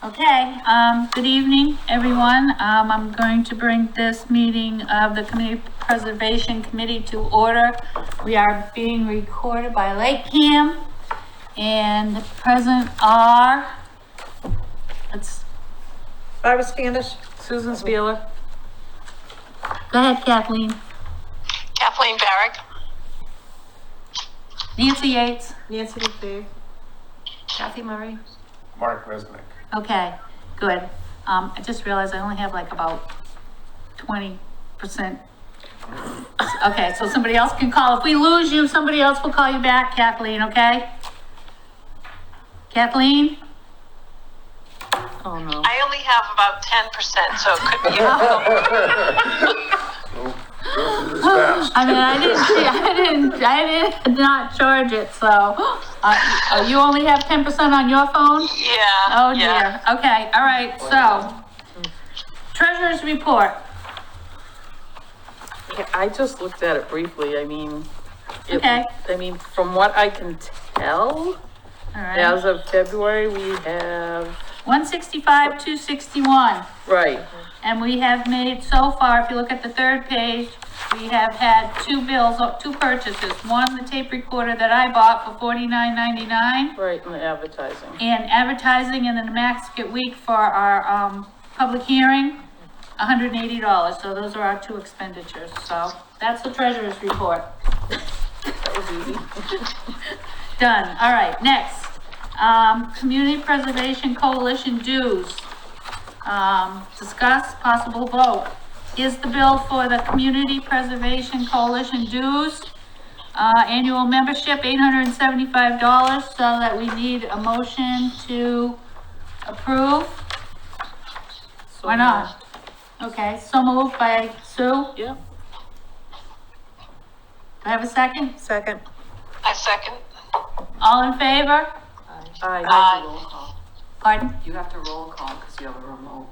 Okay, good evening, everyone. I'm going to bring this meeting of the Community Preservation Committee to order. We are being recorded by LakeCAM, and present are, Barbara Standish. Susan Spieler. go ahead, Kathleen. Kathleen Barrick. Nancy Yates. Nancy LaFave. Kathy Murray. Mark Resnick. Okay, good. I just realized I only have like about 20%. Okay, so somebody else can call. If we lose you, somebody else will call you back, Kathleen, okay? Kathleen? Oh, no. I only have about 10%, so it could be. I mean, I did not charge it, so, you only have 10% on your phone? Yeah. Oh yeah. dear, okay, all right, so, treasurer's report. Yeah, I just looked at it briefly. I mean, Okay. from what I can tell, All right, as of February, we have, 165, 261. right, And we have made so far, if you look at the third page, we have had two bills, two purchases. One, the tape recorder that I bought for $49.99, right, in the advertising. and advertising and then the Mascot Week for our, public hearing, $180. So those are our two expenditures. So that's the treasurer's report. That was easy. Done. All right, next. Community Preservation Coalition dues. Discuss possible vote. Is the bill for the Community Preservation Coalition dues, annual membership, $875, so that we need a motion to approve. So Why not? Okay, so moved by Sue. Yeah, Do I have a second? Second. I second. All in favor? I, Pardon? You have to roll call because you have a remote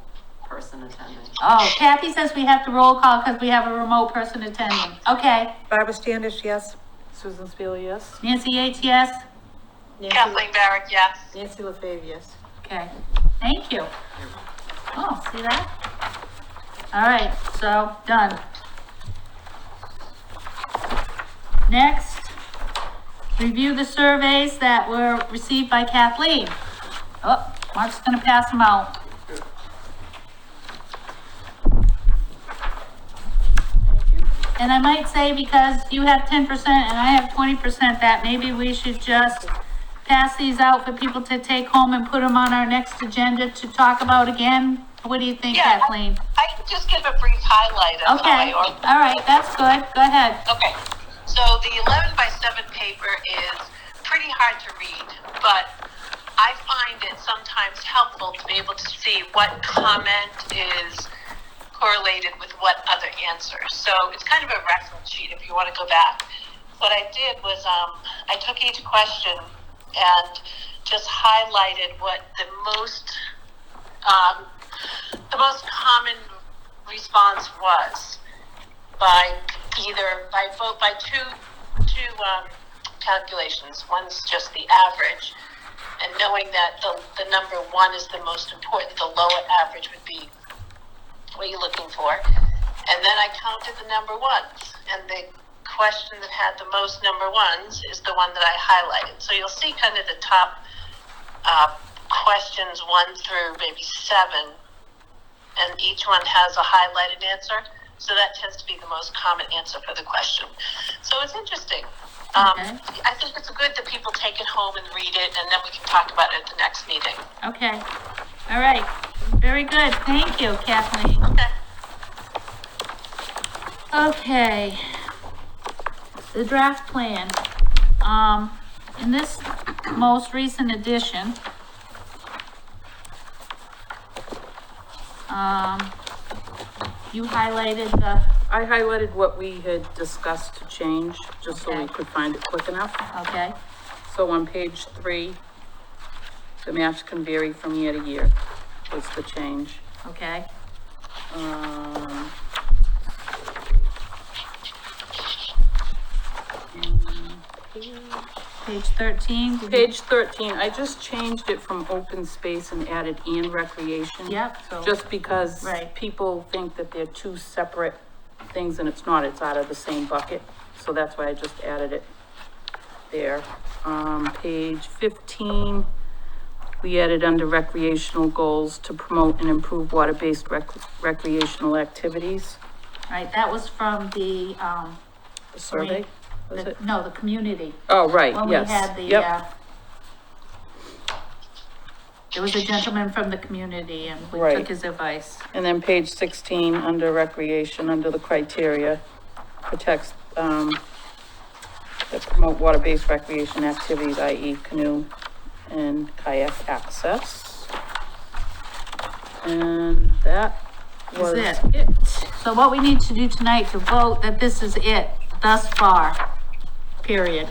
person attending. Oh, Kathy says we have to roll call because we have a remote person attending. Okay, Barbara Standish, yes. Susan Spieler, yes. Nancy Yates, yes? Kathleen Barrick, yes. Nancy LaFave, yes. Okay, thank you. Oh, see that? All right, so, done. Next, review the surveys that were received by Kathleen. Oh, Mark's gonna pass them out. And I might say, because you have 10% and I have 20%, that maybe we should just pass these out for people to take home and put them on our next agenda to talk about again. What do you think, Yeah. Kathleen? I can just give a brief highlight of Okay, how all right, that's good. Go ahead. Okay, so the 11x7 paper is pretty hard to read, but I find it sometimes helpful to be able to see what comment is correlated with what other answers. So it's kind of a reference sheet if you want to go back. What I did was I took each question and just highlighted what the most common response was by two calculations. One's just the average, and knowing that the number one is the most important, the lower average would be what you're looking for. And then I counted the number ones, and the question that had the most number ones is the one that I highlighted. So you'll see kind of the top questions 1 through maybe 7, and each one has a highlighted answer. So that tends to be the most common answer for the question. So it's interesting. Okay. I think it's good that people take it home and read it, and then we can talk about it at the next meeting. Okay, all right, very good. Thank you, Kathleen. Okay. Okay, the draft plan. In this most recent edition, you highlighted the, I highlighted what we had discussed to change, just so we Okay. could find it quick enough. okay, So on page 3, the match can vary from year to year, was the change. okay, Page Page 13. Page 13, I just changed it from open space and added and recreation. Yep, so. Just because Right. people think that they're two separate things and it's not, it's out of the same bucket. So that's why I just added it there. Page 15, we added under recreational goals to promote and improve water-based recreational activities. Right, that was from the, The survey, was it? no, the community. Oh, right, When we yes. had the, Yep, there was a gentleman from the community and we Right. took his advice. and then page 16, under recreation, under the criteria, protects, that promote water-based recreation activities, i.e. canoe and kayak access. And that was it. it. So what we need to do tonight to vote that this is it thus far, period.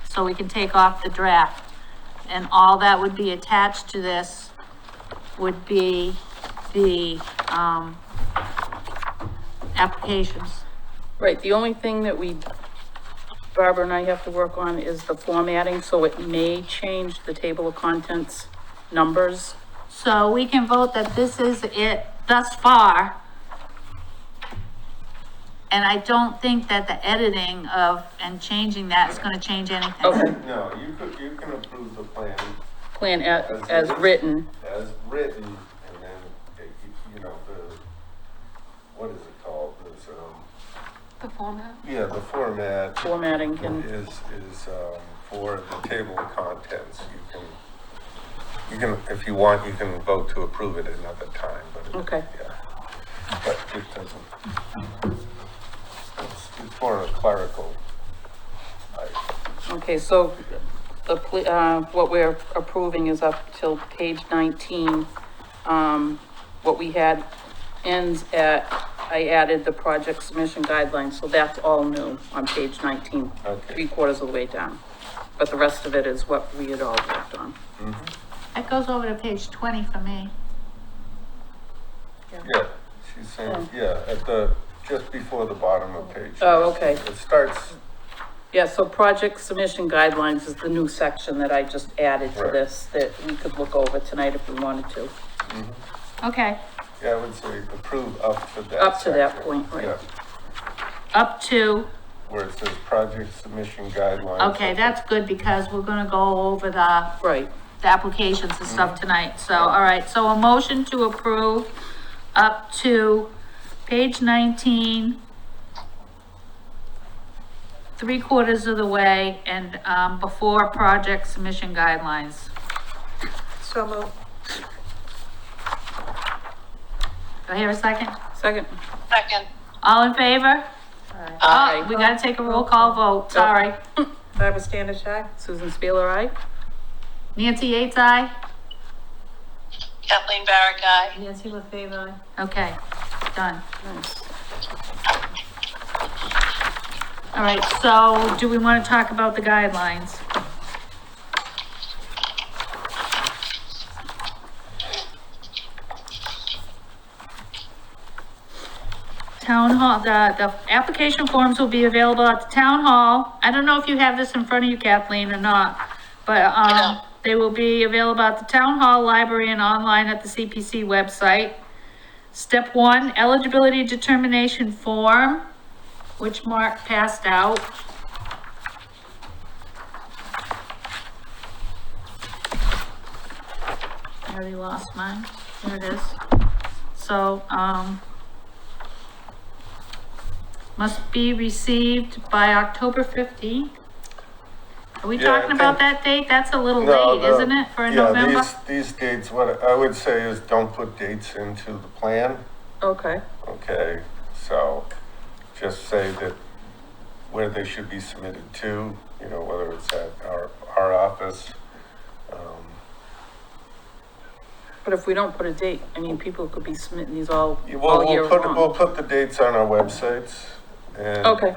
So we can take off the draft. And all that would be attached to this would be the, applications. Right, the only thing that Barbara and I have to work on is the formatting, so it may change the table of contents numbers. So we can vote that this is it thus far. And I don't think that the editing of, and changing that is gonna change anything. Okay, No, you can approve the plan plan as written, as written, and then, you know, what is it called, The format? yeah, the format formatting can, is, for the table of contents, you can, if you want, you can vote to approve it another time, but. Okay. Yeah, but it doesn't, it's more a clerical item. okay, so what we're approving is up till page 19. What we had ends at, I added the project submission guidelines, so that's all new on page 19, Okay. 3/4 of the way down. But the rest of it is what we had all worked on. That goes over to page 20 for me. Yeah, she's saying, yeah, just before the bottom of page. Oh, okay. It starts, Yeah, so project submission guidelines is the new section that I just added to Right. this, that we could look over tonight if we wanted to. Okay, yeah, I would say approve up to that. Up to that section. point, right. Yeah, up to, where it says project submission guidelines. okay, that's good because we're gonna go over the Right, applications and stuff tonight. So, all right, so a motion to approve up to page 19, 3/4 of the way, and, before project submission guidelines. So moved. Do I hear a second? second. Second. All in favor? Aye. Oh, we gotta take a roll call vote, sorry. Barbara Standish, aye. Susan Spieler, aye? Nancy Yates, aye? Kathleen Barrick, aye. Nancy LaFave, aye. Okay, done. Nice. All right, so do we wanna talk about the guidelines? Town hall, the application forms will be available at the town hall. I don't know if you have this in front of you, Kathleen, or not, but, don't. they will be available at the town hall, library, and online at the CPC website. Step 1, eligibility determination form, which Mark passed out. I already lost mine. There it is. So, must be received by October 15th. Are we Yeah, I talking about think- that date? That's a little No, late, isn't it, for November? Yeah, these dates, what I would say is don't put dates into the plan, Okay, okay? So just say that where they should be submitted to, you know, whether it's at our office. but if we don't put a date, I mean, people could be submitting these all We'll year we'll long. put the dates on our websites and, Okay.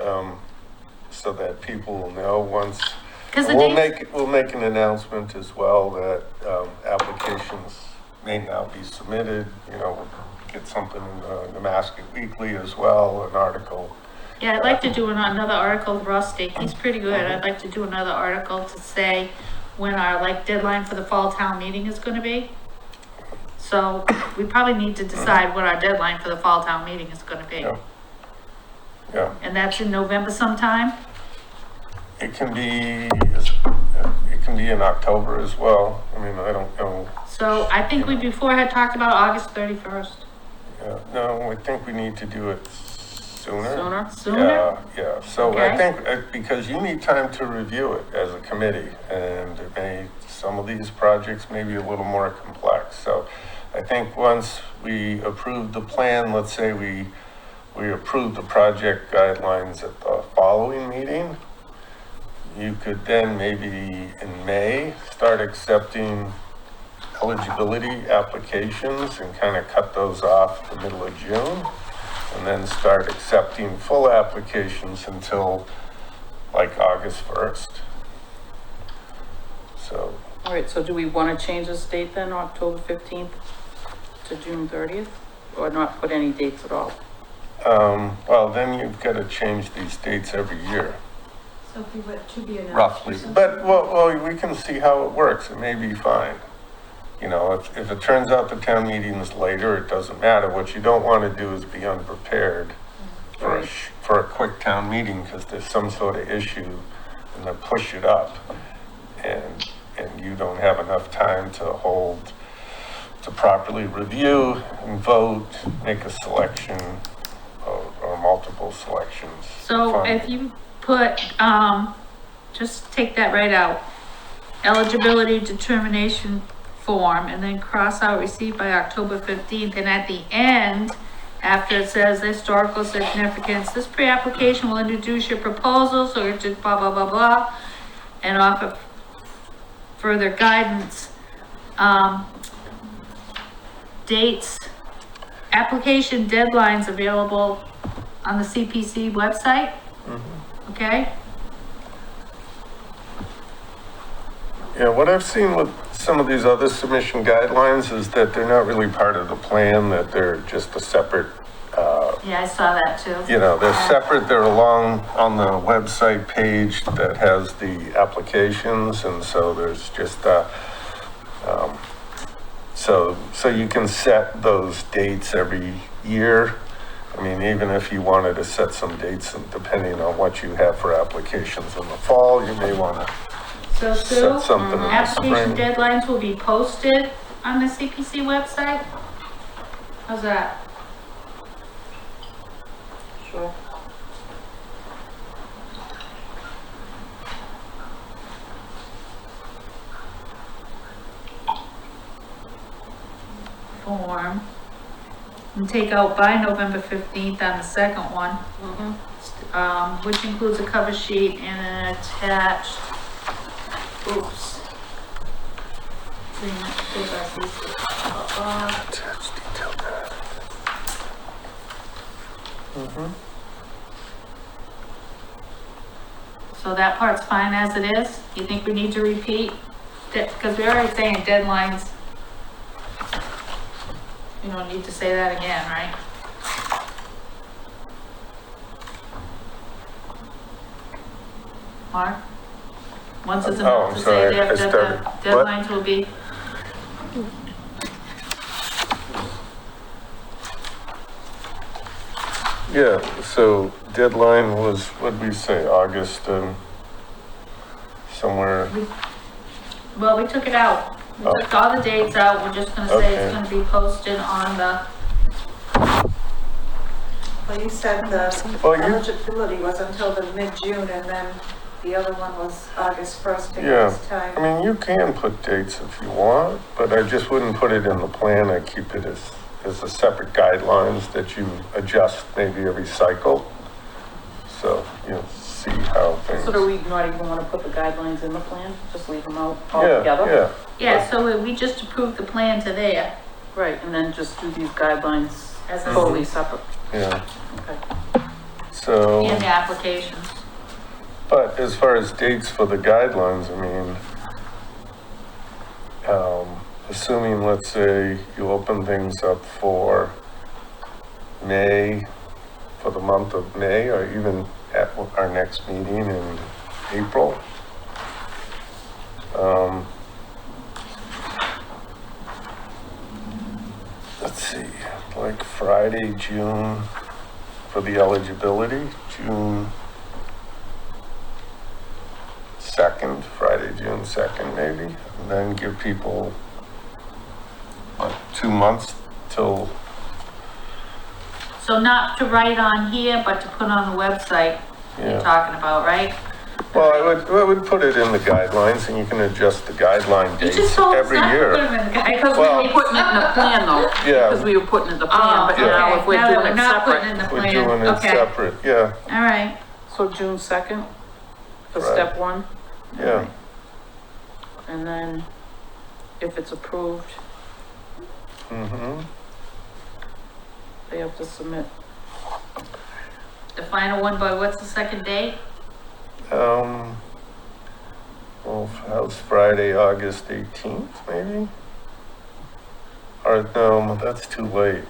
So that people will know once. Cause the We'll dates, make an announcement as well that, applications may now be submitted, you know, we'll get something in the Nemasket Weekly as well, an article. Yeah, I'd like to do another article, Rusty, he's pretty good, I'd like to do another article to say when our like deadline for the fall town meeting is gonna be. So we probably need to decide what our deadline for the fall town meeting is gonna be. Yeah. Yeah, And that's in November sometime? it can be in October as well. I mean, I don't know. So I think we before had talked about August 31st. Yeah, no, I think we need to do it sooner. Sooner? Sooner? Yeah, so I Okay. think, because you need time to review it as a committee, and some of these projects may be a little more complex, so I think once we approve the plan, let's say we approve the project guidelines at the following meeting, you could then maybe in May, start accepting eligibility applications and kind of cut those off the middle of June, and then start accepting full applications until like August 1st. So, All right, so do we want to change this date then, October 15th to June 30th? Or not put any dates at all? well, then you've got to change these dates every year, So if we were to be announced. roughly. But, well, we can see how it works. It may be fine. You know, if it turns out the town meeting is later, it doesn't matter. What you don't want to do is be unprepared for for a quick town meeting because there's some sort of issue and then push it up. And you don't have enough time to properly review and vote, make a selection or multiple selections. So Fine. if you put, just take that right out. Eligibility determination form and then cross out received by October 15th. And at the end, after it says historical significance, this pre-application will introduce your proposals or just blah, blah, blah, blah, and offer further guidance. Dates, application deadlines available on the CPC website. Okay? Yeah, what I've seen with some of these other submission guidelines is that they're not really part of the plan, that they're just a separate, Yeah, I saw that too. you know, they're separate, they're along on the website page that has the applications, and so there's just, so you can set those dates every year. I mean, even if you wanted to set some dates, and depending on what you have for applications in the fall, you may want to So Sue, set something in the application spring. deadlines will be posted on the CPC website? How's that? Sure. Form. And take out by November 15th on the second one. Which includes a cover sheet and an attached, oops. Attached detailed data. So that part's fine as it is? You think we need to repeat? Because we're already saying deadlines. You don't need to say that again, right? Mark? Once it's Oh, enough I'm to say sorry, that I the started. What? deadlines will be, Yeah, so deadline was, what'd we say, August, somewhere, well, we took it out. We Oh. took all the dates out. We're just gonna say it's Okay. gonna be posted on the, Well, you said the Well, you- eligibility was until the mid-June, and then the other one was August 1st to give yeah. us I time. mean, you can put dates if you want, but I just wouldn't put it in the plan. I keep it as a separate guidelines that you adjust maybe every cycle. So you'll see how things. So do we not even want to put the guidelines in the plan? Just leave them out Yeah, altogether? yeah, so we just approved the plan to there Right, and then just do these guidelines as a, totally separate. yeah. Okay. So. in the applications. But as far as dates for the guidelines, I mean, assuming, let's say, you open things up for May, for the month of May, or even at our next meeting in April. Let's see, like Friday, June, for the eligibility, June 2nd, Friday, June 2nd, maybe, and then give people 2 months till, So not to write on here, but to put on the website you're yeah. talking about, right? Well, I would put it in the guidelines, and you can adjust the guideline You dates just told us every not to put year. them in the guide. Because we were putting it in the plan though. Yeah. Because we were putting it in the plan, but Oh, now okay. if we're Now that doing we're it not putting it in separate. the We're plan. doing it Okay. separate, yeah, All right, So June 2nd for Right. step one, yeah. and then if it's approved, Mm-hmm. they have to submit. the final one by what's the second date? Well, how's Friday, August 18th, maybe? Or, no, that's too late.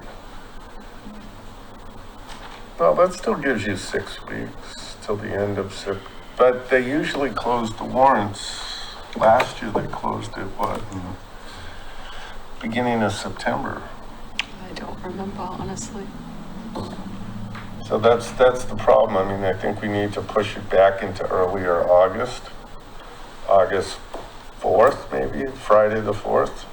Well, that still gives you 6 weeks till the end of but they usually close the warrants. Last year, they closed it, what, in beginning of September. I don't remember, honestly. So that's the problem. I mean, I think we need to push it back into earlier August. August 4th, maybe, Friday the 4th.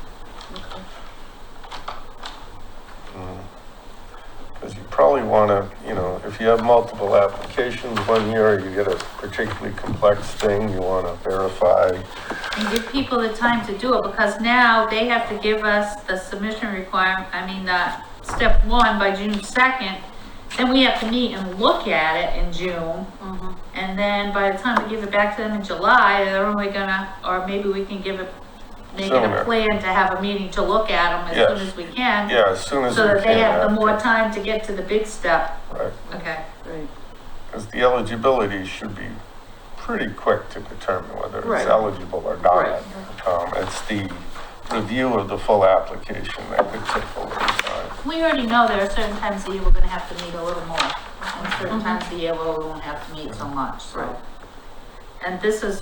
Because you probably want to, if you have multiple applications one year, you get a particularly complex thing, you want to verify. And give people the time to do it, because now they have to give us the submission requirement, step one by June 2nd. Then we have to meet and look at it in June. And then by the time we give it back to them in July, they're only gonna, or maybe we can make it a Sooner. plan to have a meeting to look at them as Yes. soon as we can. Yeah, as soon as So we that they have the can. more time to get to the big step. Right, Okay. Right. because the eligibility should be pretty quick to determine whether Right. it's eligible or not. Right. It's the review of the full application that could take a little time. We already know there are certain times of the year we're gonna have to meet a little more, and certain times of the year we won't have to meet so much, so. Right. And this is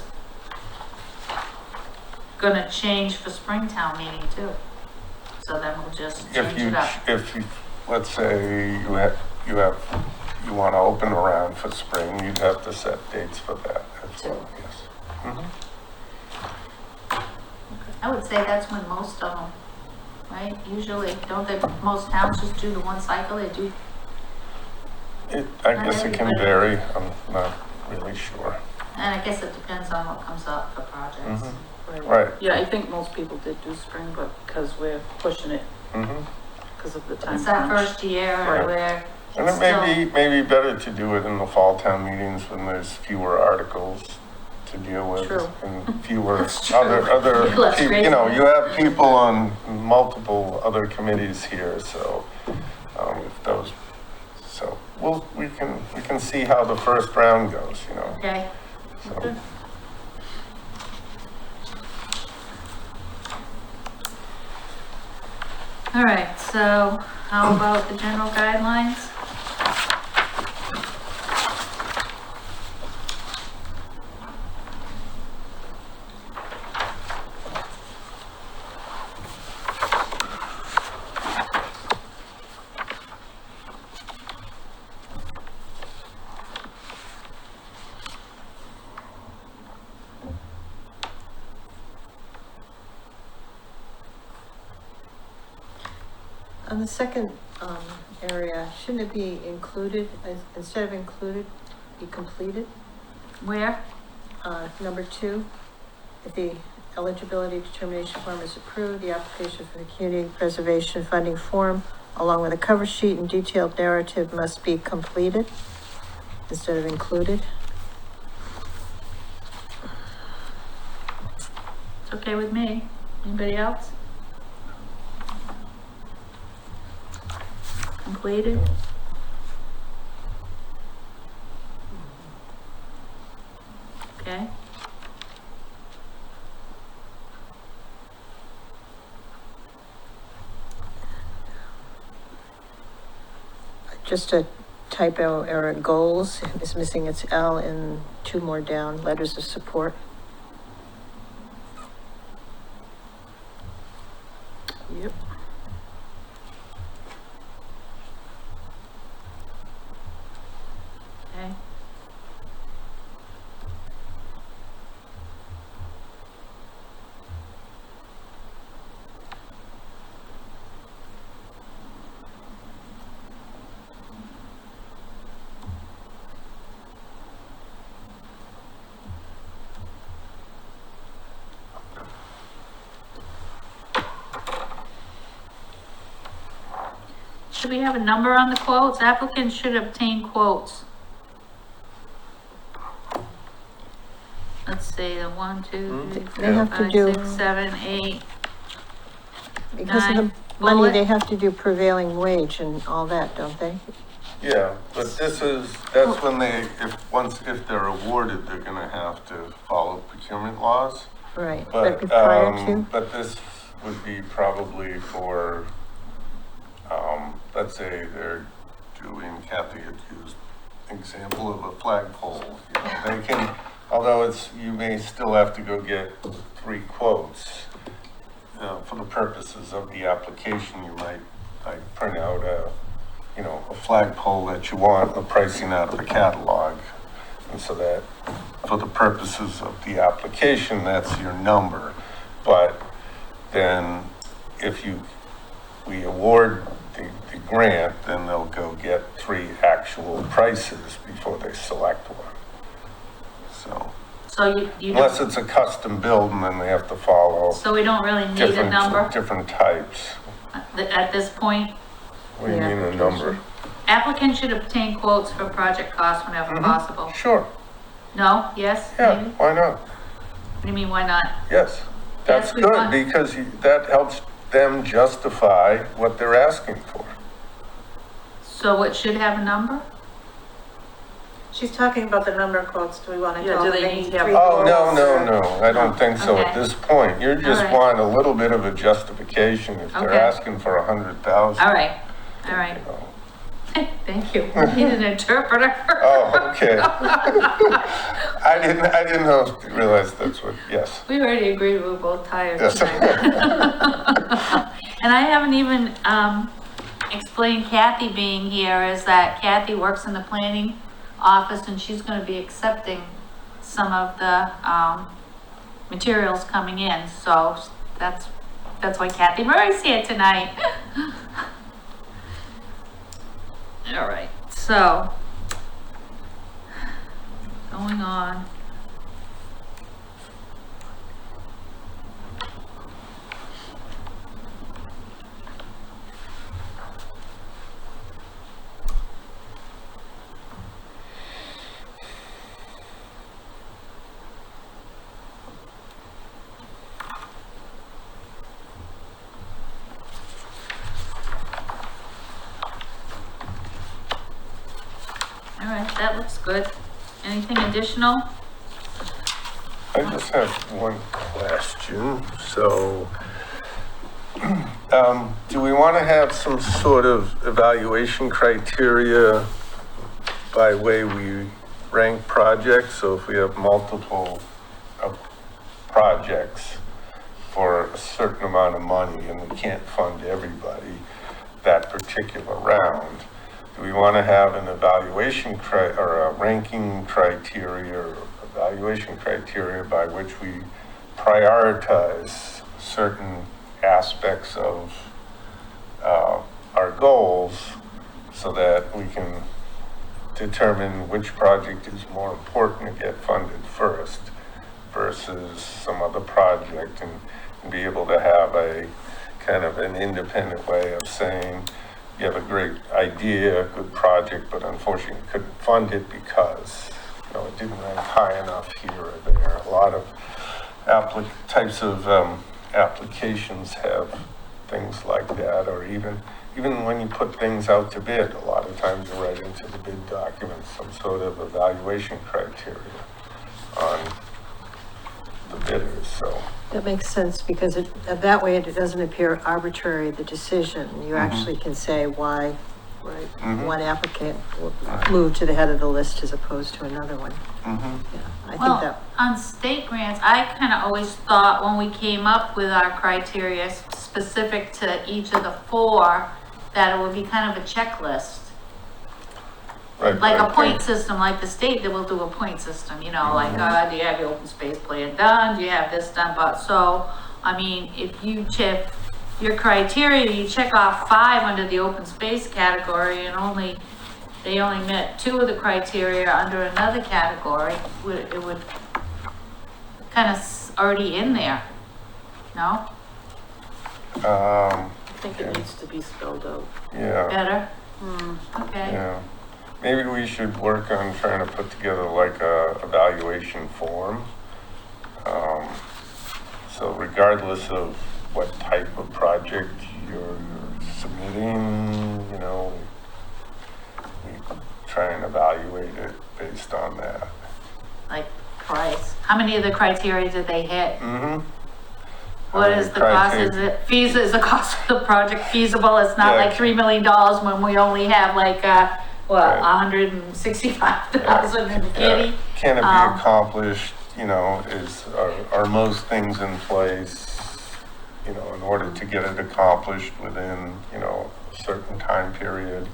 gonna change for Springtown meeting too. So then we'll just change it up. If you, let's say you want to open around for spring, you'd have to set dates for that as well, yes. Mhm. I would say that's when most of them, right? Usually, don't they, most towns just do the one cycle, they do, I guess it can vary, I'm not really sure. and I guess it depends on what comes up for projects. Mhm. Right. Yeah, I think most people did do spring, but because we're pushing it Mhm. because of the time It's that crunch. first year Right. where And it's it still, may be better to do it in the fall town meetings when there's fewer articles to deal with. True. And fewer That's true. other, Less peop- crazy. you have people on multiple other committees here, so, if those, so, we can see how the first round goes, okay, so. all right, so how about the general guidelines? On the second, area, shouldn't it be included, instead of included, be completed? Where? Number 2, if the eligibility determination form is approved, the application for the community preservation funding form, along with a cover sheet and detailed narrative, must be completed instead of included. It's okay with me. Anybody else? Completed? Okay. Just a typo error, goals is missing its L in 2 more down, letters of support. Yep. Okay. Should we have a number on the quotes? Applicants should obtain quotes. Let's see, the 1, 2, 3, They 4, have to 5, do- 6, 7, 8. Because of the 9, money, bullet. they have to do prevailing wage and all that, don't they? Yeah, but that's when if they're awarded, they're gonna have to follow procurement laws. Right, but prior to, But this would be probably for, let's say they're doing, Kathy had used example of a flagpole. You know, they can, although you may still have to go get 3 quotes. For the purposes of the application, you might print out a flagpole that you want, the pricing out of a catalog. And so that for the purposes of the application, that's your number. But then if we award the grant, then they'll go get 3 actual prices before they select one. So you Unless don't, it's a custom build and then they have to follow so we don't really need a number different types. at this point? What do you mean a number? Applicants should obtain quotes for project costs whenever possible. Sure, No? Yes? yeah, Maybe? why not? What do you mean, why not? Yes, that's Yes, we good want- because that helps them justify what they're asking for. So it should have a number? She's talking about the number of quotes, do we wanna Yeah, tell do them they they need need to have- 3 Oh, no, quotes? no, I don't think so at Okay. this point. You just All right. want a little bit of a justification if they're Okay. asking for 100,000. All right, all right. Thank you. We need an interpreter. Oh, okay. I didn't realize that's what, yes. We already agreed we were both tired Yes. tonight. And I haven't even, explained Kathy being here, is that Kathy works in the planning office and she's gonna be accepting some of the, materials coming in, so that's why Kathy Murray's here tonight. All right, so, going on. All right, that looks good. Anything additional? I just have one question. So, do we want to have some sort of evaluation criteria by way we rank projects? So if we have multiple projects for a certain amount of money and we can't fund everybody that particular round, do we want to have an evaluation or a ranking criteria or evaluation criteria by which we prioritize certain aspects of our goals so that we can determine which project is more important to get funded first versus some other project, and be able to have a kind of an independent way of saying, you have a great idea, a good project, but unfortunately couldn't fund it because, it didn't rank high enough here or there. A lot of types of applications have things like that, or even when you put things out to bid, a lot of times you write into the bid document some sort of evaluation criteria on the bidders, so. that makes sense because that way it doesn't appear arbitrary, the decision. You actually can say why Right. Mhm. one applicant moved to the head of the list as opposed to another one. Mhm. Yeah, I think Well, that, on state grants, I kind of always thought when we came up with our criteria specific to each of the four, that it would be kind of a checklist. Right, Like I a point think- system, like the state, they will do a point system, you know, like, do you have your open space plan done? Do you have this done? But so, I mean, if you check your criteria, you check off 5 under the open space category and they only met 2 of the criteria under another category, it would kind of already in there, no? I think it needs to be spelled out. Yeah, Better? Okay. yeah. Maybe we should work on trying to put together like a evaluation form. So regardless of what type of project you're submitting, you know, we try and evaluate it based on that. Like price. How many of the criteria did they hit? Mm-hmm. What is the cost? Is is the cost of the project feasible? It's not Yeah. like $3 million when we only have like, Right. 165,000 in the kitty? Can it be accomplished, you know, are most things in place, you know, in order to get it accomplished within, you know, a certain time period?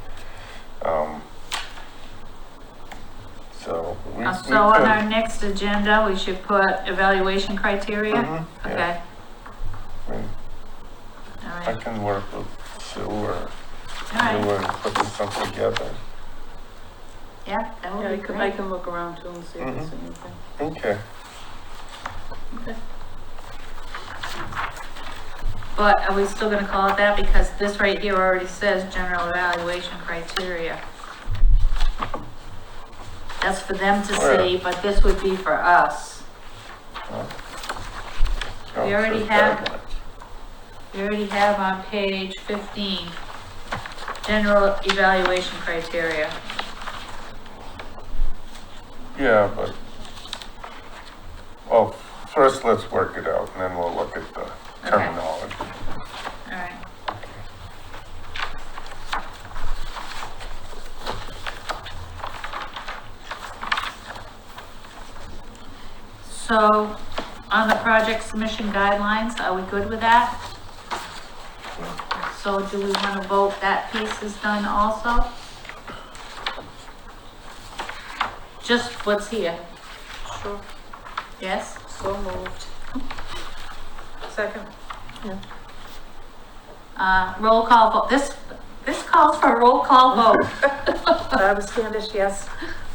So we So on our could, next agenda, we should put evaluation criteria? Mhm, yeah. Okay, I mean, all I right, can work with Sue or all you right. and putting something together. Yeah, that Yeah, would be I great. can look around too and see if there's anything. Okay. Okay. But are we still gonna call it that? Because this right here already says general evaluation criteria. That's for them to see, but this would be for us. We already have- We already have on page 15, general evaluation criteria. Yeah, but, well, first let's work it out and then we'll look at the terminology. All right. So, on the project submission guidelines, are we good with that? So do we want to vote that piece is done also? Just what's here, Sure. yes? So moved. Second. Roll call vote, this calls for a roll call vote. Barbara Standish, yes.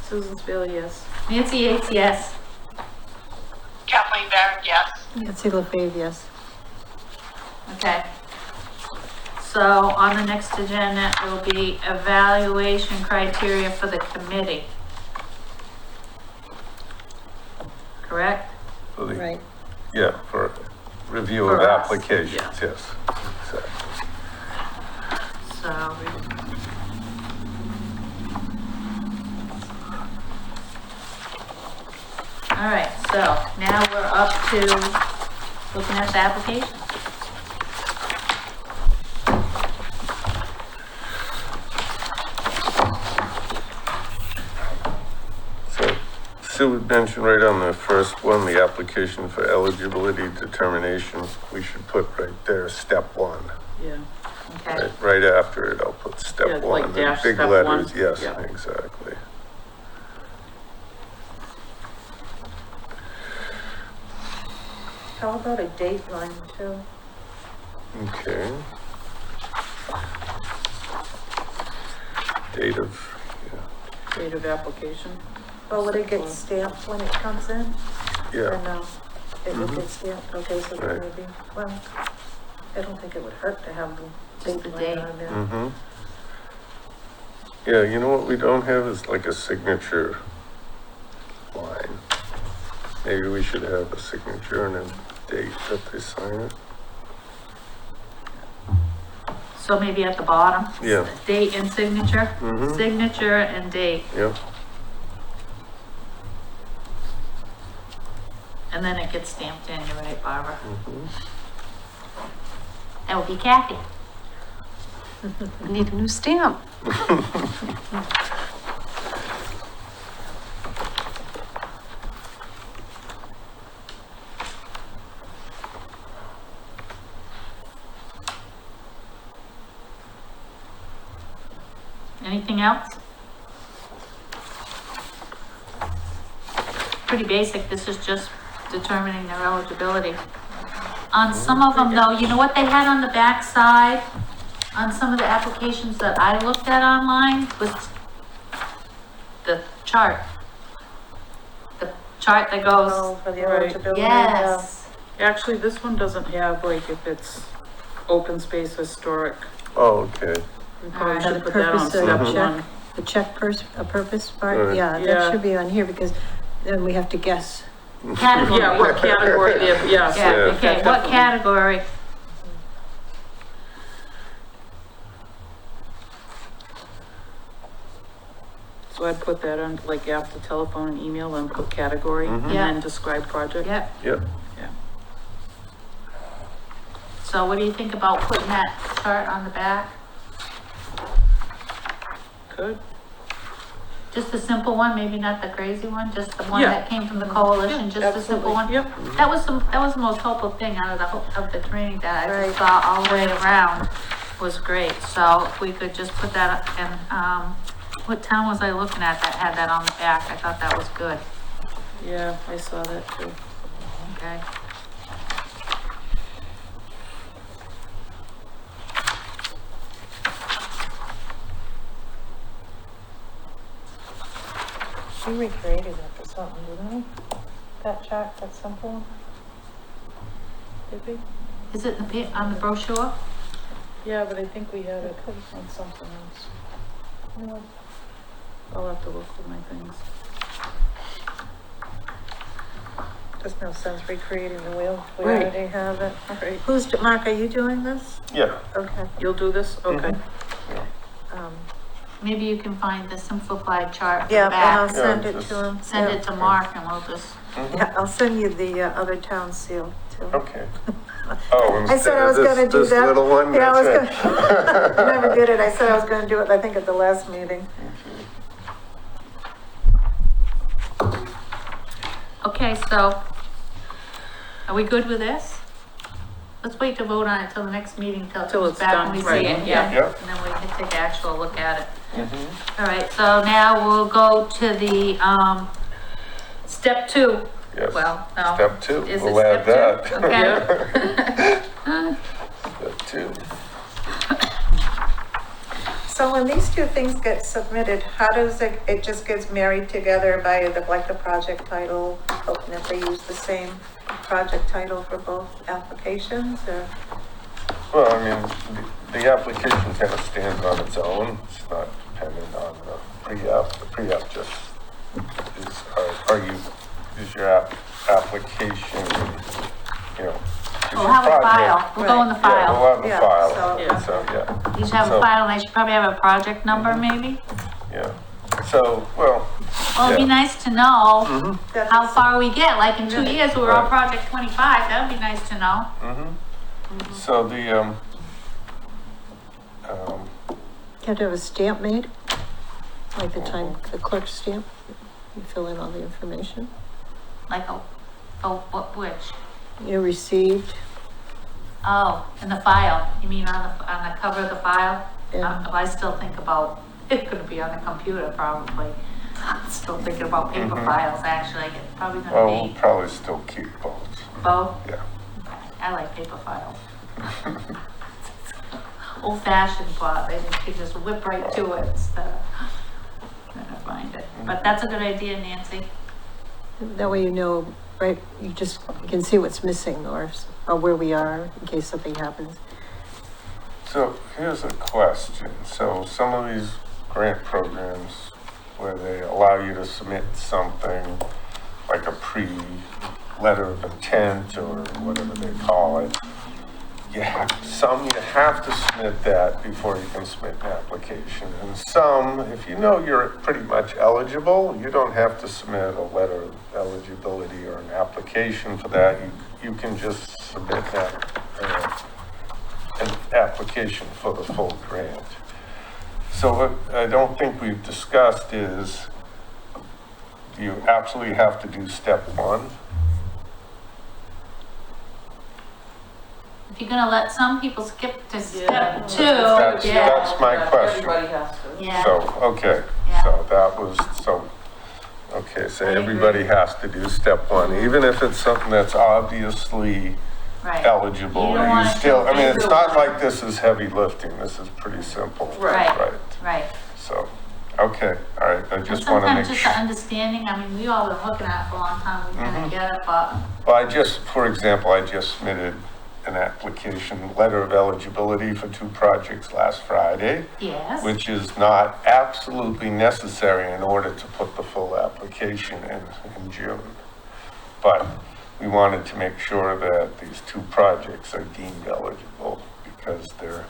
Susan Spill, yes. Nancy Yates, yes. Kathleen Barrett, yes. Nancy LaFave, yes. Okay. So on the next agenda, it will be evaluation criteria for the committee. Correct? For the- Right. Yeah, for review For of us, applications, yeah. yes, exactly. So. All right, so now we're up to looking at the application. So Sue had mentioned right on the first one, the application for eligibility determination, we should put right there, step 1. Yeah. Okay, Right after it, I'll put Yeah, step like 1, in dash big step letters, 1. yes, Yeah. exactly. How about a dateline too? Okay. Date of, yeah, Date of application. Well, would it get stamped when it comes in? Or yeah, no? It would get stamped, okay, so Right. then maybe, well, I don't think it would hurt to have the Just the dateline date. on there. mm-hmm. Yeah, you know what we don't have is like a signature line. Maybe we should have a signature and a date that they sign it. so maybe at the bottom? Yeah. Date and signature? Mhm. Signature and date, Yep, and then it gets stamped in, you're right, Barbara. mhm. That would be Kathy. I need a new stamp. Anything else? Pretty basic, this is just determining their eligibility. On some of them though, you know what they had on the back side? On some of the applications that I looked at online was the chart. The chart that goes, Oh, for the Right. eligibility. yes, Actually, this one doesn't have, like, if it's open space historic. Oh, okay. We probably Alright. For the should put that on purpose of step check, one. the check purpose part, Right. yeah, Yeah. that should be on here because then we have to guess. category. Yeah, what category they have, yeah. so Yeah, Yeah. okay, what category? So I'd put that on, like, after telephone and email, and put category, and Yeah. then describe project. Yep, Yep. so what do you think about putting that chart on the back? Good. Just a simple one, maybe not the crazy one, just the one Yeah. that came from the coalition, just a simple one? Yep. That was the most helpful thing out of of the training that I Right. just saw all the way around was great. So if we could just put that up and, what town was I looking at that had that on the back? I thought that was good, Yeah, I saw that too. okay? We recreated that for something, didn't we? That chart, that simple one? Did we? Is it in on the brochure? Yeah, but I think we had it on something else. Yeah. I'll have to look with my things. There's no sense recreating the wheel, we Right. already have it. Right. Mark, are you doing this? Yeah. Okay. You'll do this? Okay. Um, Maybe you can find the simplified chart for yeah, the and I'll back. send Yeah, it just- to him. Send Yeah. it to Mark and we'll just, Yeah, I'll send you the, other town seal too. Okay. Oh, I said I was instead of gonna do this that. little one, Yeah, I was that's it. gonna, I never did it. I said I was gonna do it, I think at the last meeting. okay, so are we good with this? Let's wait to vote on it till the next meeting, till it Till comes it's back done, when we right. see it, yeah. Yep. And then we can take actual look at it. Mhm. All right, so now we'll go to the, step two. Yes. Well, no. Step two, Is it we'll add step that. two? Okay. Step two. So when these two things get submitted, how does it just gets married together by the project title? And if they use the same project title for both applications or? Well, I mean, the application kind of stands on its own. It's not dependent on the pre-app. The pre-app just is your application, you know. is We'll your have a project. file, we'll go in the Yeah, file. we'll have a Yeah, file. so- So, yeah, You should have a So- file, and they should probably have a project number, maybe? yeah. So, well, Well, it'd be Yeah. nice to know mhm, That's- how far we get, like in 2 years, we were on Right. project 25, that would be nice to know. mhm. So the, You have to have a stamp made, like the clerk's stamp. You fill in all the information. Like, which? You received, Oh, in the file, you mean on the cover of the file? Yeah. I still think about, it's gonna be on the computer probably. I'm still thinking about paper Mhm. files, actually, it's probably well, gonna we'll be probably still keep both. both. Yeah. I like paper files. Old fashioned, but they can just whip right to it instead of trying to find it. But that's a good idea, Nancy. that way you know, right, you can see what's missing or where we are in case something happens. So here's a question. So some of these grant programs where they allow you to submit something like a letter of intent or whatever they call it. You have to submit that before you can submit an application. And some, if you know you're pretty much eligible, you don't have to submit a letter of eligibility or an application for that. You can just submit that. application for the full grant. So what I don't think we've discussed is, do you absolutely have to do step one? If you're gonna let some people skip to step Yeah. two, That's yeah, my question. Everybody has to. yeah, So, okay, Yeah. so that was, so, okay, so I agree. everybody has to do step one, even if it's something that's obviously right, eligible, You don't you wanna still, I mean, it's not everyone. like this is heavy lifting, this is pretty simple. Right. Right, right. so, okay, all right, I And just wanna sometimes make just the sure. understanding, I mean, we all been looking at it for a long time, we kinda Mhm. get it, but, Well, I just, for example, I just submitted an application, letter of eligibility for 2 projects last Friday, yes. which is not absolutely necessary in order to put the full application in June. But we wanted to make sure that these 2 projects are deemed eligible because they're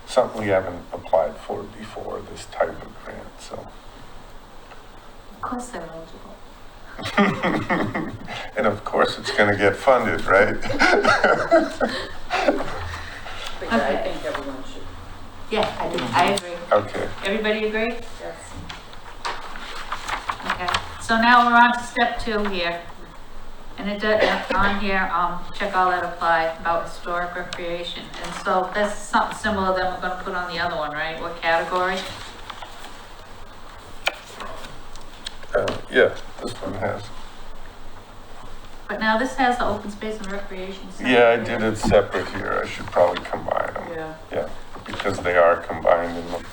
something we haven't applied for before, this type of grant, so. Of course they're eligible. And of course, it's gonna get funded, right? But yeah, I Okay. think everyone should. Yeah, I agree. Okay, Everybody agree? Yes. Okay, so now we're on to step 2 here. And it does, on here, check all that apply about historic recreation. And so that's something similar that we're gonna put on the other one, right? What category? yeah, this one has. But now this has the open space and recreation. separate. Yeah, I did it separate here, I should probably combine them. Yeah. Yeah, because they are combined in the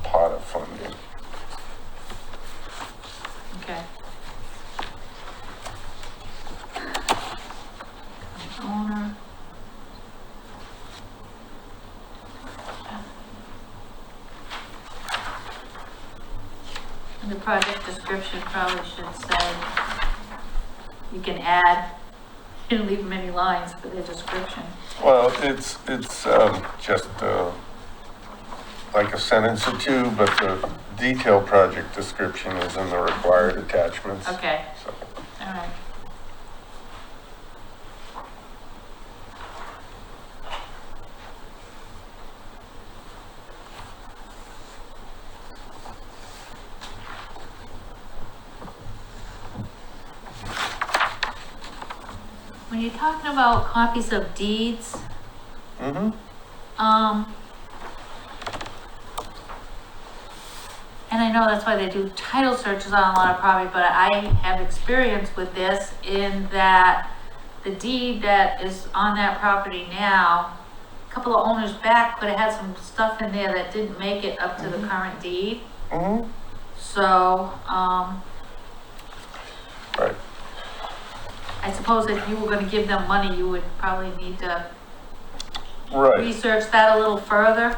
pot of funding. Okay. Owner. And the project description probably should say, you can add, you can leave many lines for the description. Well, it's just, like a sentence or 2, but the detailed project description is in the required attachments. Okay, So, all right. When you're talking about copies of deeds, mm-hmm, and I know that's why they do title searches on a lot of property, but I have experience with this in that the deed that is on that property now, a couple of owners back could have had some stuff in there that didn't make it up to the current deed. mm-hmm, So, right. I suppose if you were gonna give them money, you would probably need to Right, research that a little further.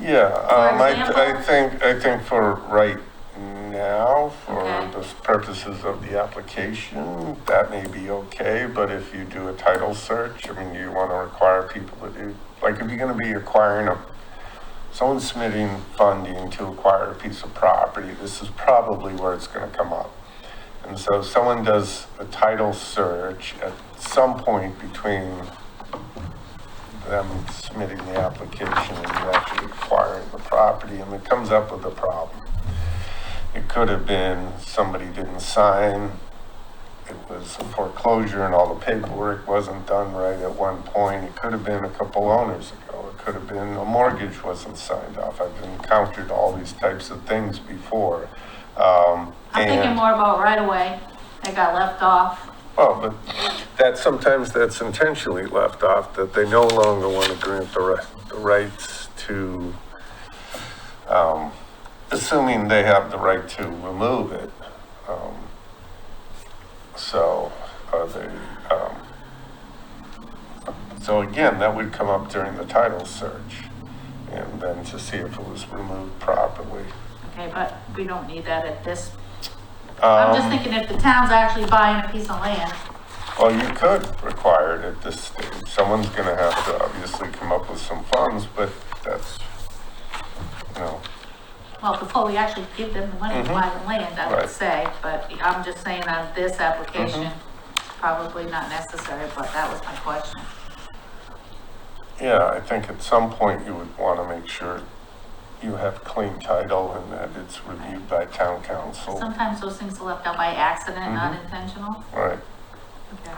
yeah, example? I think for right now, for Okay. the purposes of the application, that may be okay, but if you do a title search, I mean, you wanna require people to do, like, if you're gonna be acquiring someone's submitting funding to acquire a piece of property, this is probably where it's gonna come up. And so if someone does a title search at some point between them submitting the application and you actually acquiring the property, and it comes up with a problem. It could have been somebody didn't sign, it was a foreclosure and all the paperwork wasn't done right at one point. It could have been a couple owners ago. It could have been a mortgage wasn't signed off. I've encountered all these types of things before. I'm thinking more about right away, that got left off. Well, but sometimes that's intentionally left off, that they no longer want to grant the rights to, assuming they have the right to remove it. So again, that would come up during the title search, and then to see if it was removed properly. Okay, but we don't need that at this. I'm just thinking if the town's actually buying a piece of land, Well, you could require it at this stage. Someone's gonna have to obviously come up with some funds, but that's, you know, well, before we actually give them the money to buy the land, I would Right. say, but I'm just saying on this application, probably not necessary, but that was my question. Yeah, I think at some point you would want to make sure you have clean title and that it's reviewed by town council. Sometimes those things are left out by accident, not Mhm. intentional. Right. Okay.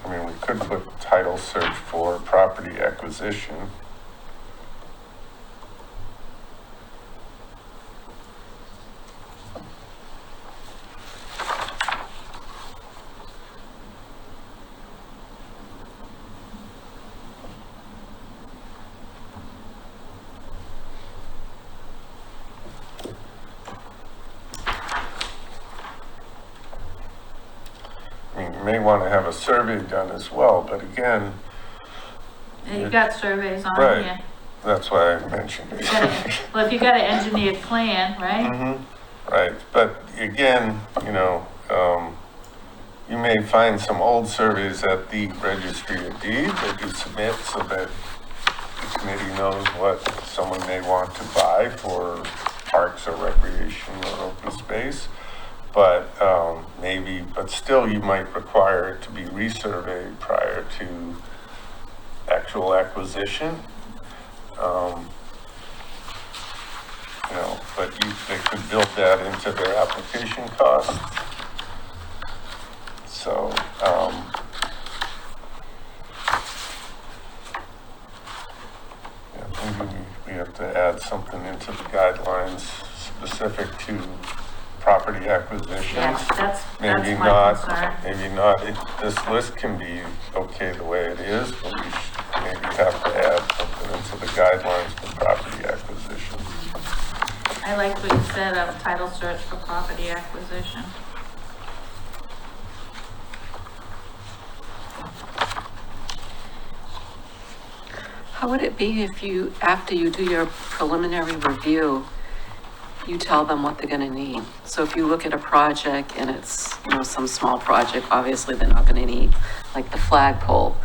I mean, we could put title search for property acquisition. I mean, you may want to have a survey done as well, but again, And you've got surveys on Right. here. that's why I mentioned it. Well, if you got an engineered plan, right? Right, but again, you may find some old surveys at the registry of deeds that you submit so that the committee knows what someone may want to buy for parks or recreation or open space. But but still you might require it to be resurveyed prior to actual acquisition. But they could build that into their application costs. So, maybe we have to add something into the guidelines specific to property acquisitions. Yeah, that's Maybe my not, concern. maybe not, this list can be okay the way it is, but we should maybe have to add something into the guidelines for property acquisition. I like what you said of title search for property acquisition. How would it be if you, after you do your preliminary review, you tell them what they're gonna need? So if you look at a project and it's, some small project, obviously they're not gonna need, like the flagpole,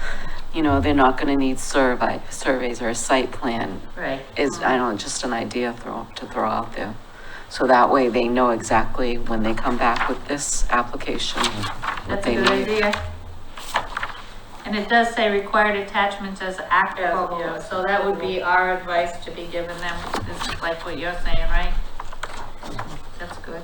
they're not gonna need surveys or a site plan. Right. I don't know, just an idea to throw out there. So that way they know exactly when they come back with this application, what That's they a good need. idea. And it does say required attachments as applicable, Yeah. so that would be our advice to be given them. This is like what you're saying, right? That's good.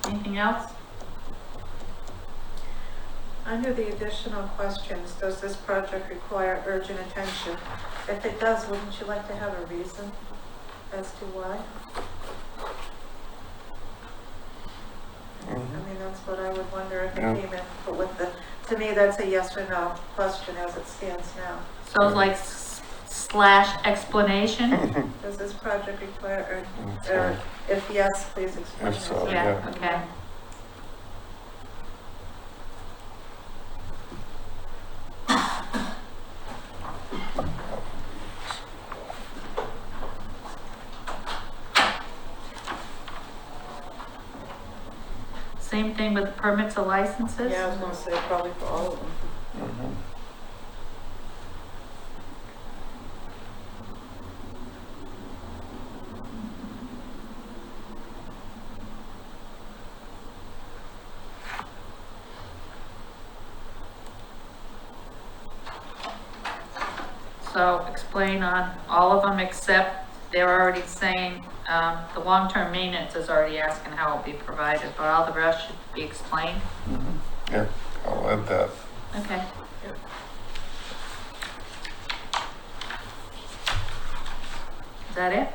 Anything else? Under the additional questions, does this project require urgent attention? If it does, wouldn't you like to have a reason as to why? I mean, that's what I would wonder if it Yeah. came in, but to me, that's a yes or no question as it stands now. So it's like slash explanation? Does this project require urgent, Okay. or if yes, please explain. If so, it. Yeah, yeah. okay. Same thing with permits or licenses? Yeah, I was gonna say probably for all of them. Mhm. So explain on all of them except they're already saying, the long-term maintenance is already asking how it'll be provided, but all the rest should be explained. Yeah, I'll add that. Okay. Is that it?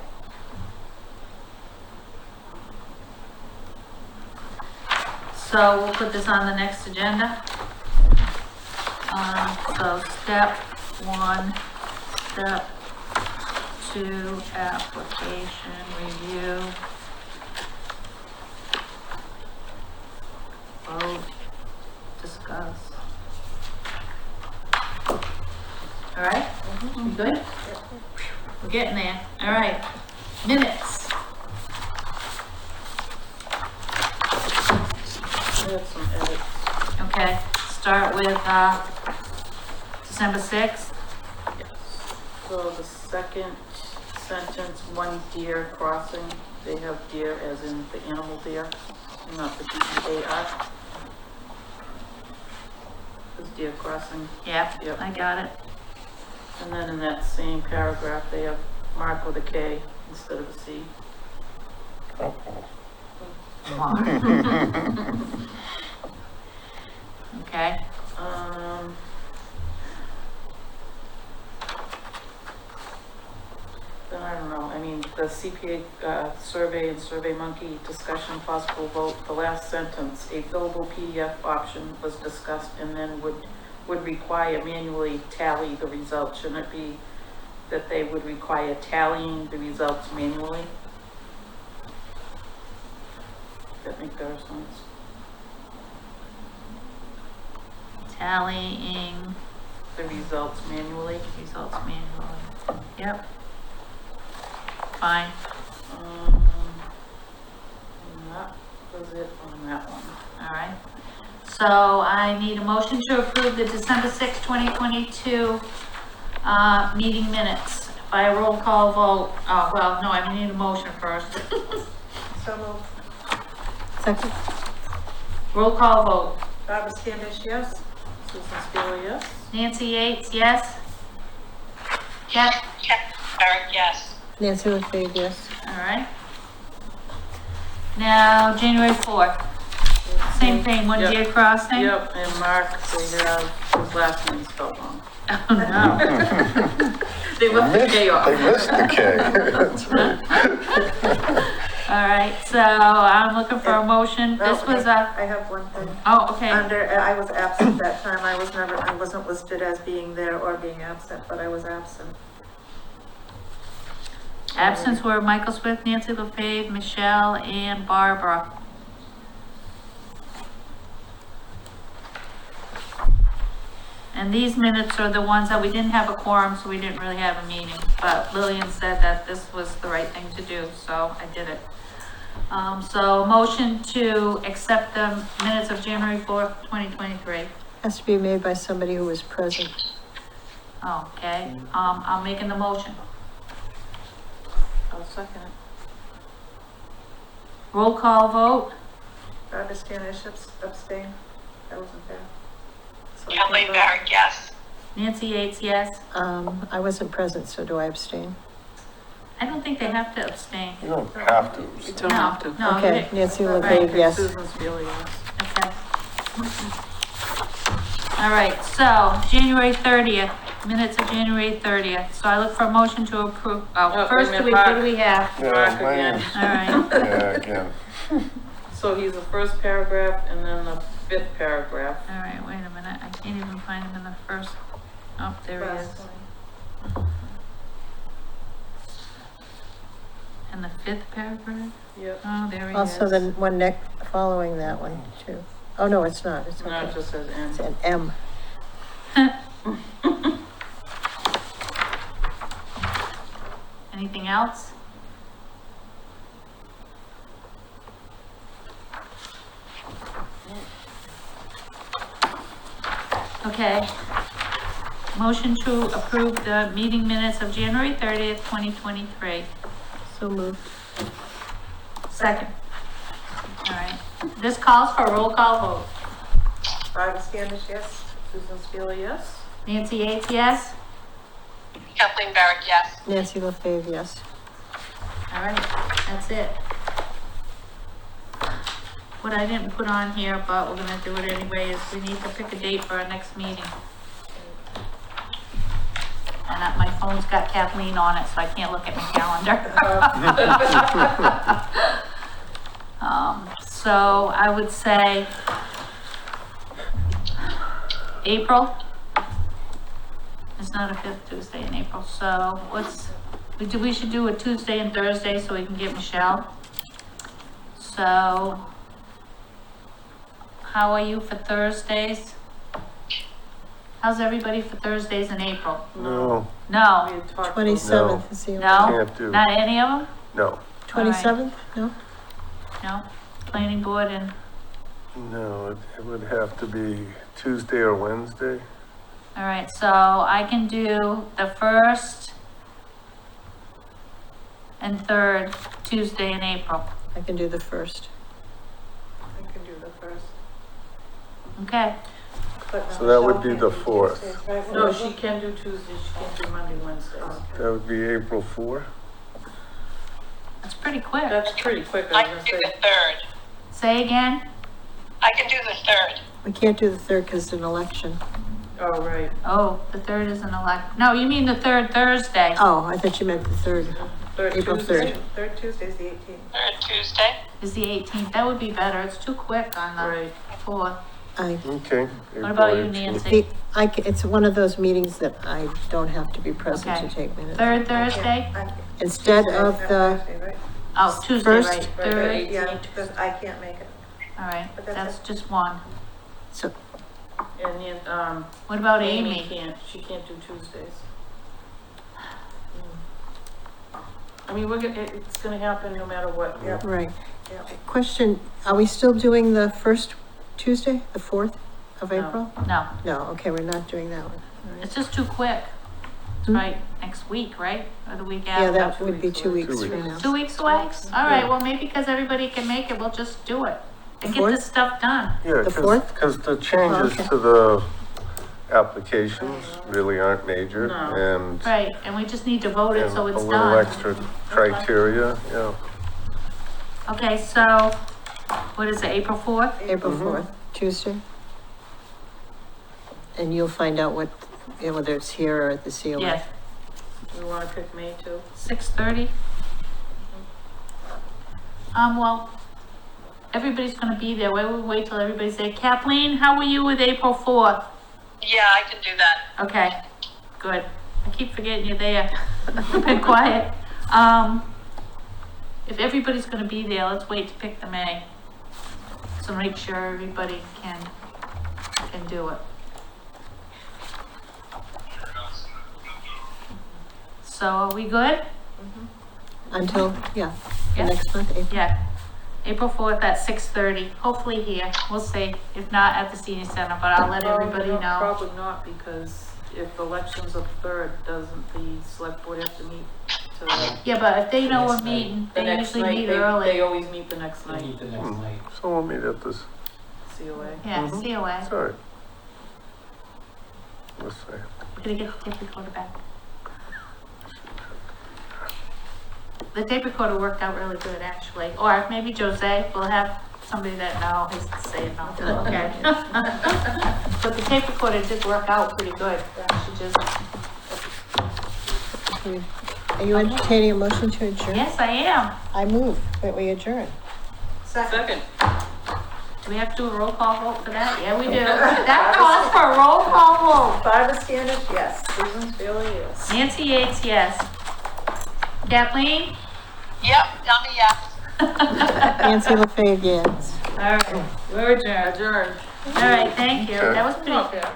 So we'll put this on the next agenda. So step 1, step 2, application review. Vote us. All right? You good? We're getting there. All right. Minutes. I have some edits. Okay, start with, December 6th. Yes. So the second sentence, one deer crossing, they have deer as in the animal deer, not the DEAR. It's deer crossing. Yep, Yep. I got it. And then in that same paragraph, they have mark with a K instead of a C. Oh, Okay, Then I don't know, I mean, the CPA, survey and Survey Monkey discussion, possible vote, the last sentence, a fillable PDF option was discussed and then would require manually tally the results. Shouldn't it be that they would require tallying the results manually? That make better sense. tallying The results manually. results manually. Yep. Fine, And that was it on that one. all right. So I need a motion to approve the December 6th, 2022, meeting minutes by a roll call vote. Oh, well, no, I need a motion first. So moved. Second? Roll call vote. Barbara Standish, yes? Susan Spielman, yes? Nancy Yates, yes? Yep, Barrett, yes. Nancy LaFave, yes. all right. Now, January 4th, same thing, one Yep. deer crossing. Yep, and Mark, they have his last name spelled wrong. Oh, no. They left the K off. They missed the K. That's right. All right, so I'm looking for a motion. This was a, I have one thing. oh, okay. I was absent that time. I wasn't listed as being there or being absent, but I was absent. Absence were Michael Smith, Nancy LaFave, Michelle, and Barbara. And these minutes are the ones that we didn't have a quorum, so we didn't really have a meeting. But Lillian said that this was the right thing to do, so I did it. So motion to accept the minutes of January 4th, 2023. Has to be made by somebody who was present. Okay, I'm making the motion. I'll second it. Roll call vote. Barbara Standish abstain. I wasn't there. So I Kathleen can vote. Barrett, yes. Nancy Yates, yes. I wasn't present, so do I abstain? I don't think they have to abstain. You don't have to. You don't have to. No, Okay, you- Nancy Right. LaFave, yes. Susan Spielman, yes. okay. All right, so January 30th, minutes of January 30th. So I look for a motion to approve, Oh, first, wait a minute, what do Mark. we have? Yeah, Mark mine- again. All right, Yeah, again. So he's the first paragraph and then the fifth paragraph. all right, wait a minute. I can't even find him in the first, oh, there he is. Last one. In the fifth paragraph? Yep. Oh, there he is. Also, the one next, following that one, too. Oh, no, it's not, it's No, it okay. just says It's N. an M. Anything else? Okay. Motion to approve the meeting minutes of January 30th, 2023. So moved. Second. All right. This calls for a roll call vote. Barbara Standish, yes? Susan Spielman, yes? Nancy Yates, yes? Kathleen Barrett, yes. Nancy LaFave, yes. All right, that's it. What I didn't put on here, but we're gonna do it anyway, is we need to pick a date for our next meeting. And my phone's got Kathleen on it, so I can't look at my calendar. So I would say April. It's not a fifth Tuesday in April, so we should do a Tuesday and Thursday so we can get Michelle. So how are you for Thursdays? How's everybody for Thursdays in April? No, We No, had talked about- 27th is the only. no, can't do, not any of them? no, 27th, no? No, planning board and, no, it would have to be Tuesday or Wednesday. all right, so I can do the first and third Tuesday in April, I can do the first. I can do the first. okay? But no, So that would Michelle be can't the do 4th. Tuesdays, right? No, she can do Tuesday, she can't do Monday, Wednesdays. That would be April 4. That's pretty quick. That's pretty quick, I I can was do gonna the say. third. Say again? I can do the third. We can't do the 3rd because it's an election. Oh, right. Oh, the third is an elect, no, you mean the third Thursday? Oh, I thought you meant the 3rd. Third April Tuesday. 3rd. Third Tuesday's the 18th. Third Tuesday. Is the 18th, that would be better, it's too quick on the Right. 4th. Okay. What about you, April 18th. Nancy? It's one of those meetings that I don't have to be present Okay. to take minutes. Third Thursday? I can't- Instead Tuesday, of not the, Thursday, right? Oh, Tuesday, First- right, Right, third, right. Yeah, because I can't make it. all right, But that's that's just one. so, And then, What about Amy Amy? she can't do Tuesdays. I mean, it's gonna happen no matter what. Yeah. right. Yeah. Question, are we still doing the first Tuesday, the 4th of No. April? No, No, okay, we're not doing that one. All right. it's just too quick. It's Hmm. right, next week, right, or the week Yeah, after? that 2 would be weeks 2 away. weeks 2 from now. 2 weeks away? All right, well, maybe because everybody can make it, we'll just do it and get this stuff done. Yeah, The 4th? because the changes Okay. to the applications really aren't major, No. and Right, and we just need to vote it and so a it's little done. extra criteria, yeah. Okay, so, what is it, April 4th? April 4th, Tuesday. And you'll find out what, whether it's here or at the COA. Yes, We wanna pick May too? 6:30? Well, everybody's gonna be there, why would we wait till everybody's there? Kathleen, how were you with April 4th? Yeah, I can do that. Okay, good. I keep forgetting you're there. You've been quiet. If everybody's gonna be there, let's wait to pick the May. So make sure everybody can do it. So are we good? Until, yeah, the Yeah. next month, April. Yeah. April 4th at 6:30, hopefully here. We'll see. If not, at the senior center, but I'll let everybody know. Probably not, because if elections are third, doesn't the select board have to meet to? Yeah, but if they know we're Next night. meeting, The they next usually night, meet they early. always meet the next They night, meet the next night. So we'll meet at this, COA. Yeah, Mhm. COA. it's all right. Let's see. We're gonna get the tape recorder back. The tape recorder worked out really good, actually. Or maybe Jose will have somebody that knows to say no. Okay. But the tape recorder did work out pretty good. She just, Are you entertaining a motion to adjourn? yes, I am. I move that we adjourn. Second. Do we have to do a roll call vote for that? Yeah, we do. That calls for a roll call vote. Barbara Standish, yes. Susan Bailey, yes. Nancy Yates, yes. Kathleen? Yep, I'm a yes. Nancy LaFave, yes. All right, we're adjourned. Adjourned. All right, thank you. Okay. That was pretty Okay. good.